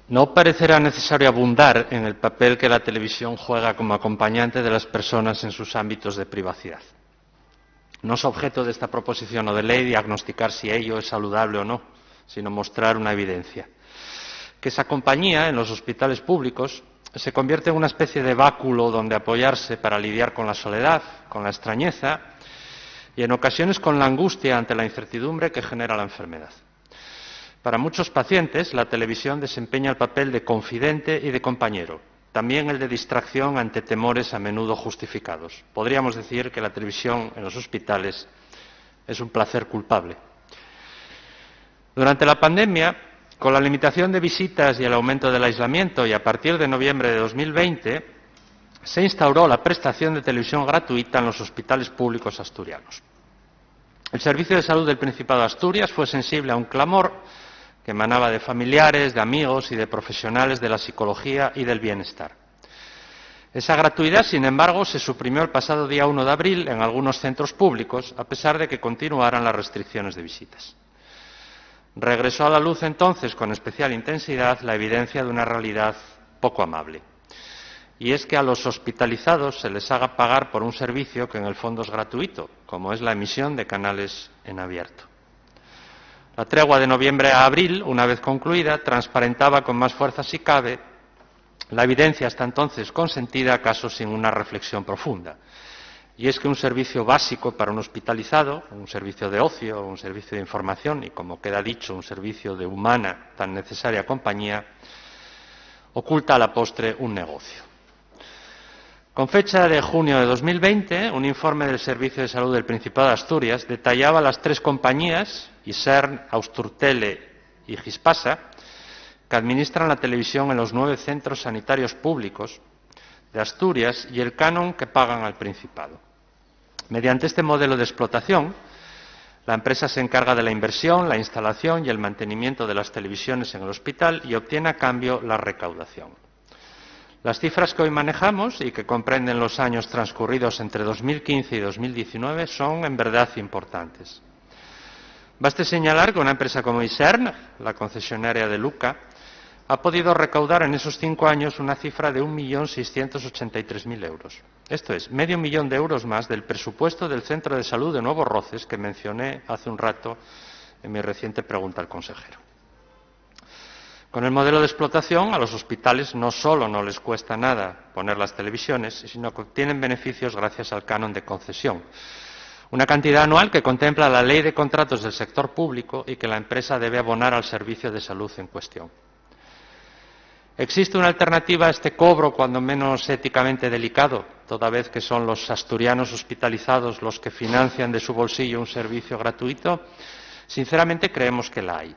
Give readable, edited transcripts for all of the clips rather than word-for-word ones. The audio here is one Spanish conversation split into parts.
No parecerá necesario abundar en el papel que la televisión juega como acompañante de las personas en sus ámbitos de privacidad. No es objeto de esta proposición no de ley diagnosticar si ello es saludable o no, sino mostrar una evidencia. Que esa compañía en los hospitales públicos se convierte en una especie de báculo donde apoyarse para lidiar con la soledad, con la extrañeza y en ocasiones con la angustia ante la incertidumbre que genera la enfermedad. Para muchos pacientes, la televisión desempeña el papel de confidente y de compañero, también el de distracción ante temores a menudo justificados. Podríamos decir que la televisión en los hospitales es un placer culpable. Durante la pandemia, con la limitación de visitas y el aumento del aislamiento, y a partir de noviembre de 2020, se instauró la prestación de televisión gratuita en los hospitales públicos asturianos. El Servicio de Salud del Principado de Asturias fue sensible a un clamor que emanaba de familiares, de amigos y de profesionales de la psicología y del bienestar. Esa gratuidad, sin embargo, se suprimió el pasado día 1 de abril en algunos centros públicos, a pesar de que continuaran las restricciones de visitas. Regresó a la luz entonces, con especial intensidad, la evidencia de una realidad poco amable. Y es que a los hospitalizados se les haga pagar por un servicio que en el fondo es gratuito, como es la emisión de canales en abierto. La tregua de noviembre a abril, una vez concluida, transparentaba con más fuerza, si cabe, la evidencia hasta entonces consentida, acaso sin una reflexión profunda. Y es que un servicio básico para un hospitalizado, un servicio de ocio, un servicio de información y, como queda dicho, un servicio de humana tan necesaria compañía, oculta a la postre un negocio. Con fecha de junio de 2020, un informe del Servicio de Salud del Principado de Asturias detallaba las 3 compañías, Isern, Austurtele y Gispasa, que administran la televisión en los 9 centros sanitarios públicos de Asturias y el canon que pagan al Principado. Mediante este modelo de explotación, la empresa se encarga de la inversión, la instalación y el mantenimiento de las televisiones en el hospital y obtiene a cambio la recaudación. Las cifras que hoy manejamos y que comprenden los años transcurridos entre 2015 y 2019 son en verdad importantes. Baste señalar que una empresa como Isern, la concesionaria de Luca, ha podido recaudar en esos 5 años una cifra de 1.683.000 euros. Esto es, medio millón de euros más del presupuesto del Centro de Salud de Nuevos Roces que mencioné hace un rato en mi reciente pregunta al consejero. Con el modelo de explotación, a los hospitales no solo no les cuesta nada poner las televisiones, sino que obtienen beneficios gracias al canon de concesión. Una cantidad anual que contempla la Ley de Contratos del sector público y que la empresa debe abonar al servicio de salud en cuestión. ¿Existe una alternativa a este cobro, cuando menos éticamente delicado, toda vez que son los asturianos hospitalizados los que financian de su bolsillo un servicio gratuito? Sinceramente creemos que la hay.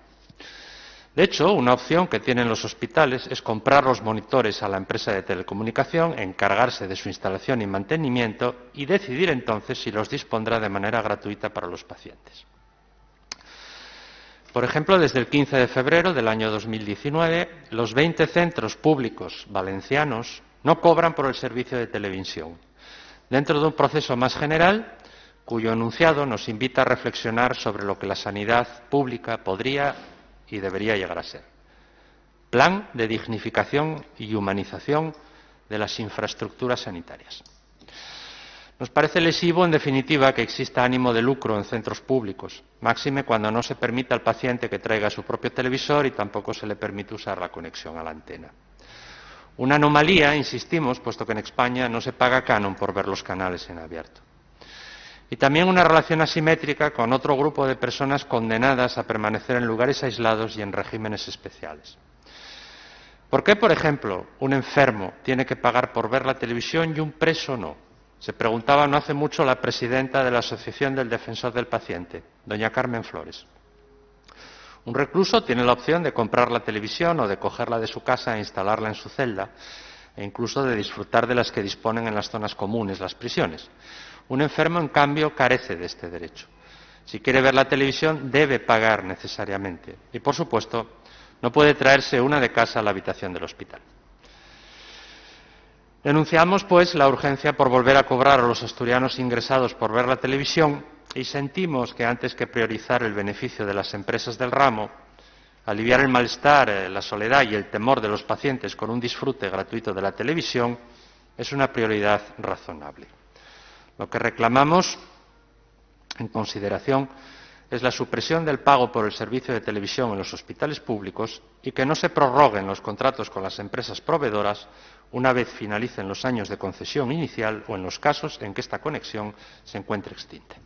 De hecho, una opción que tienen los hospitales es comprar los monitores a la empresa de telecomunicación, encargarse de su instalación y mantenimiento y decidir entonces si los dispondrá de manera gratuita para los pacientes. Por ejemplo, desde el 15 de febrero del año 2019, los 20 centros públicos valencianos no cobran por el servicio de televisión, dentro de un proceso más general cuyo enunciado nos invita a reflexionar sobre lo que la sanidad pública podría y debería llegar a ser. Plan de dignificación y humanización de las infraestructuras sanitarias. Nos parece lesivo, en definitiva, que exista ánimo de lucro en centros públicos, máxime cuando no se permite al paciente que traiga su propio televisor y tampoco se le permite usar la conexión a la antena. Una anomalía, insistimos, puesto que en España no se paga canon por ver los canales en abierto. Y también una relación asimétrica con otro grupo de personas condenadas a permanecer en lugares aislados y en regímenes especiales. ¿Por qué, por ejemplo, un enfermo tiene que pagar por ver la televisión y un preso no? Se preguntaba no hace mucho la presidenta de la Asociación del Defensor del Paciente, doña Carmen Flores. Un recluso tiene la opción de comprar la televisión o de cogerla de su casa e instalarla en su celda, e incluso de disfrutar de las que disponen en las zonas comunes, las prisiones. Un enfermo, en cambio, carece de este derecho. Si quiere ver la televisión, debe pagar necesariamente. Y, por supuesto, no puede traerse una de casa a la habitación del hospital. Denunciamos, pues, la urgencia por volver a cobrar a los asturianos ingresados por ver la televisión y sentimos que, antes que priorizar el beneficio de las empresas del ramo, aliviar el malestar, la soledad y el temor de los pacientes con un disfrute gratuito de la televisión es una prioridad razonable. Lo que reclamamos, en consideración, es la supresión del pago por el servicio de televisión en los hospitales públicos y que no se prorroguen los contratos con las empresas proveedoras una vez finalicen los años de concesión inicial o en los casos en que esta conexión se encuentre extinta.